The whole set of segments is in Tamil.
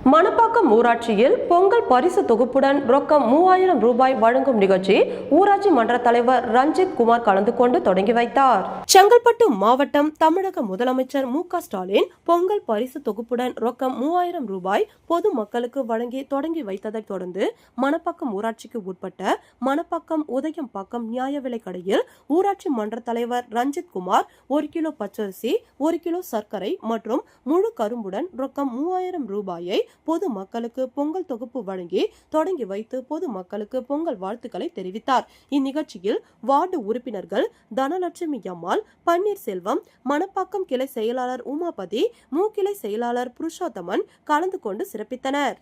மணப்பாக்கம் ஊராட்சியில் பொங்கல் பரிசு தொகுப்புடன் ரொக்கம் 3000 ரூபாய் வழங்கும் நிகழ்ச்சி ஊராட்சி மன்ற தலைவர் ரஞ்சித் குமார் கலந்து கொண்டு தொடங்கி வைத்தார். செங்கல்பட்டு மாவட்டம் தமிழக முதலமைச்சர் மு.க.ஸ்டாலின் பொங்கல் பரிசு தொகுப்புடன் ரொக்கம் 3000 ரூபாய் பொது மக்களுக்கு வழங்கி தொடங்கி வைத்ததை தொடர்ந்து மணப்பாக்கம் ஊராட்சிக்கு உட்பட்ட மணப்பாக்கம் உதயம்பாக்கம் நியாய விலை கடையில் ஊராட்சி மன்ற தலைவர் ரஞ்சித் குமார் 1 கிலோ பச்சரிசி 1 கிலோ சர்க்கரை மற்றும் முழு கரும்புடன் ரொக்கம் 3000 ரூபாயை பொது மக்களுக்கு பொங்கல் தொகுப்பு வழங்கி தொடங்கி வைத்து பொது மக்களுக்கு பொங்கல் வாழ்த்துக்களை தெரிவித்தார். இந்நிகழ்ச்சியில் வார்டு உறுப்பினர்கள் தனலட்சுமி அம்மாள், பன்னீர்செல்வம், மணப்பாக்கம் கிளை செயலாளர் உமாபதி, மு கிளை செயலாளர் புருஷோத்தமன் கலந்து கொண்டு சிறப்பித்தனர்.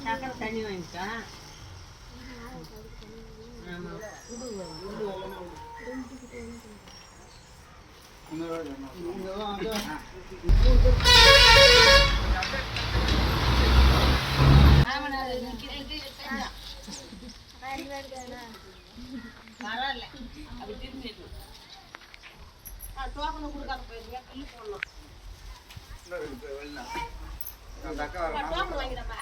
சக்கரை தண்ணி வாங்கிட்டா பரவாயில்ல அப்படி திரும்பி டோக்கனு கொடுக்காத போயிருங்க பில்லு போடணும். வாங்கிடமா